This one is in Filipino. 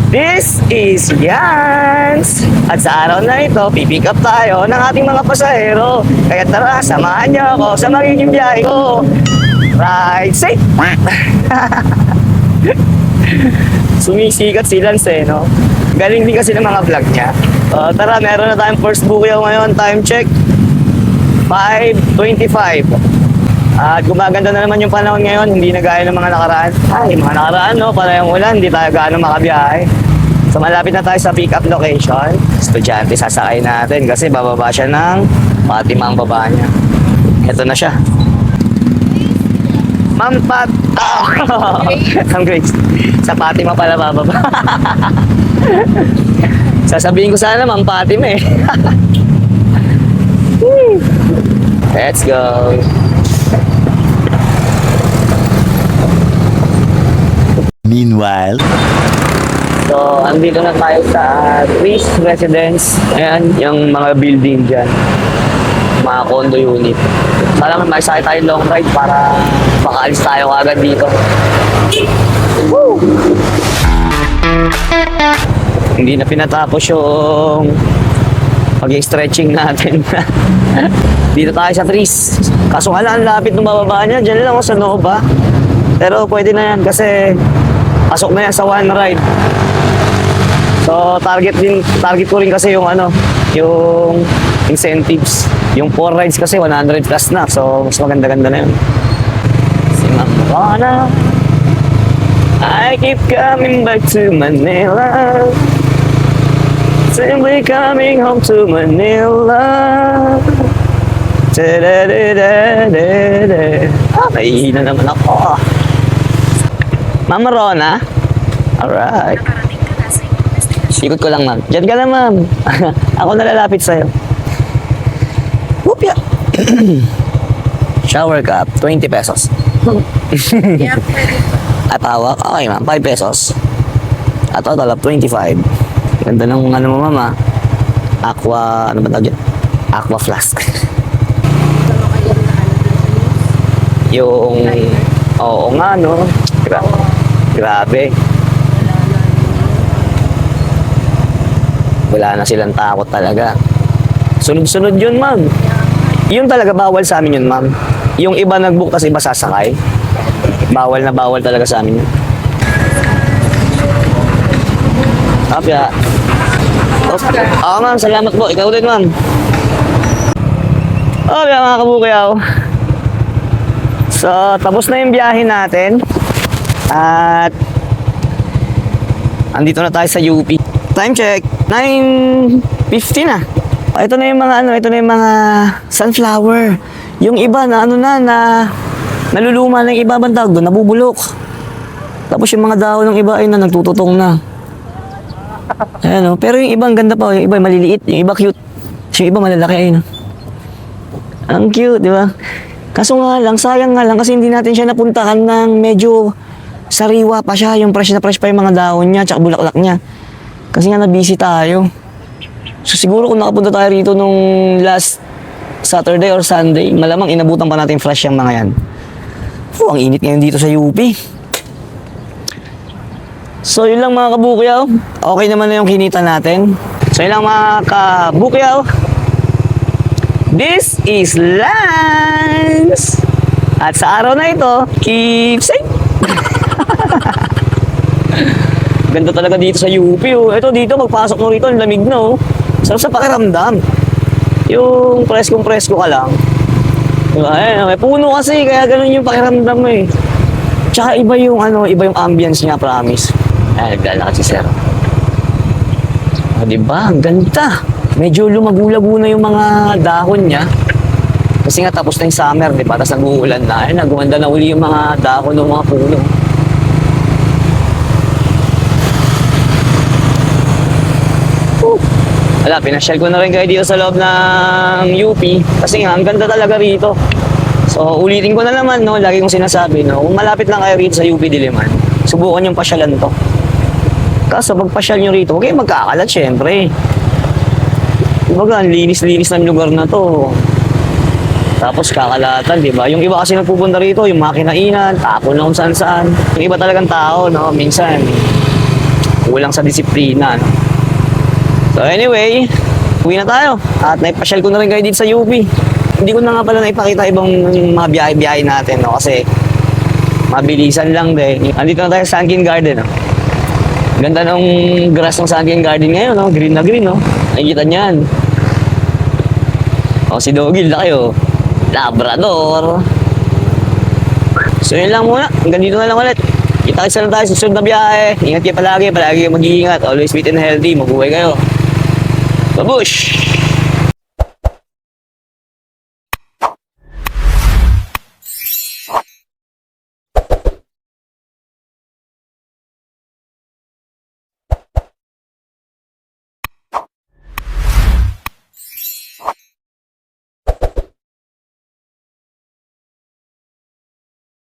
This is Yans! At sa araw na ito, pipick up tayo ng ating mga pasahero. Kaya tara, samahan niyo ako sa magiging biyahe ko. Ride safe! Sumisikat si Lance no? Galing din kasi ng mga vlog niya. Tara, meron na tayong first bukiyaw ngayon. Time check, 5:25. At gumaganda na naman yung panahon ngayon, hindi na gaya ng mga nakaraan. Ay, mga nakaraan, no? Para yung ulan, hindi tayo gaano makabiyahe. So, malapit na tayo sa pick-up location. Estudyante, sasakay natin kasi bababa siya ng Fatima ang baba niya. Ito na siya. Ma'am Pat... Ang Grace. Sa Fatima pala bababa. Sasabihin ko sana, Ma'am Fatima eh. Let's go. Meanwhile, So, andito na tayo sa Chris Residence. Ayan, yung mga building dyan. Mga condo unit. Sana may sakay tayo long ride para makaalis tayo agad dito. Woo! Hindi na pinatapos yung pag-stretching natin. Dito tayo sa Tris. Kaso nga lang, ang lapit ng bababa niya. Diyan lang ako sa Nova. Pero pwede na yan kasi pasok na yan sa one ride. So target ko rin kasi yung yung incentives. Yung 4 rides kasi 100 plus na. So mas maganda-ganda na yun. Si Ma'am Rona, I keep coming back to Manila. Simply coming home to Manila. Nahihina naman ako. Ma'am Rona? Alright. Ikot ko lang, ma'am. Diyan ka na, ma'am. Ako na lalapit sa'yo. Whoopya! Shower cup, 20 pesos. Yeah, pwede po. At hawak? Okay, ma'am. 5 pesos. At total of 25. Ganda ng mo, ma'am, ah. Aqua, ano ba tawag dyan? Aqua flask. Yung, oo nga, no? Grabe. Wala na silang takot talaga. Sunod-sunod yun, ma'am. Yun talaga bawal sa amin yun, ma'am. Yung iba nag-book tas iba sasakay. Bawal na bawal talaga sa amin yun. Kapya. Oo, ma'am. Salamat po. Ikaw din, ma'am. Okay, mga kabukyaw. So, tapos na yung biyahe natin. At andito na tayo sa UP. Time check, 9:50 na. Ito na yung mga sunflower. Yung iba na naluluma na yung iba bang tawag doon, nabubulok. Tapos yung mga dahon ng iba ay nagtututong na. Ayan, pero yung iba ang ganda pa, yung iba maliliit, yung iba cute. Yung iba malalaki ayun. Ang cute, di ba? Kaso nga lang, sayang nga lang kasi hindi natin siya napuntahan ng medyo sariwa pa siya, yung fresh na fresh pa yung mga dahon niya, tsaka bulaklak niya. Kasi nga na-busy tayo. So siguro kung nakapunta tayo rito nung last Saturday or Sunday, malamang inabutan pa natin fresh yung mga yan. Ang init ngayon dito sa UP. So yun lang mga kabukyaw. Okay naman na yung kinita natin. So yun lang mga kabukyaw. This is Lance! At sa araw na ito, keep safe! Ganda talaga dito sa UP, oh. Ito dito, magpasok mo rito, ang lamig na, oh. Sarap sa pakiramdam. Yung preskong-presko ka lang. Diba? May puno kasi, kaya ganun yung pakiramdam mo, eh. Tsaka iba yung, iba yung ambience niya, promise. Ay, naglalakad si Sir. Diba? Ang ganda. Medyo lumago-lago na yung mga dahon niya. Kasi nga, tapos na yung summer, diba? Tapos nag-uulan na. Ay, nagumanda na uli yung mga dahon ng mga puno. Wala, pinasyal ko na rin kayo dito sa loob ng UP kasi nga, ang ganda talaga rito. So, ulitin ko na naman, no, lagi kong sinasabi, no, kung malapit lang kayo rito sa UP Diliman, subukan yung pasyalan to. Kaso, pag pasyal nyo rito, huwag kayong magkakalat, syempre. Kumbaga, ang linis-linis ng lugar na to. Tapos kakalatan, di ba? Yung iba kasi nagpupunta rito, yung mga kinainan, tapon na kung saan-saan. Yung iba talagang tao, no? Minsan, kulang sa disiplina. No? So anyway, uwi na tayo. At naipasyal ko na rin kayo dito sa UP. Hindi ko na nga pala naipakita ibang mga biyahe-biyahe natin, no? Kasi mabilisan lang din. Andito na tayo sa Sunken Garden. No? Ganda ng grass ng Sunken Garden ngayon, no? Green na green, no? Nakikita niyan. O, si Dogil na kayo. Labrador. So, yun lang muna. Hanggang dito na lang ulit. Kita-kita na tayo sa susunod na biyahe. Ingat kayo palagi. Palagi kayo mag-iingat. Always fit and healthy. Mabuhay kayo. Babush!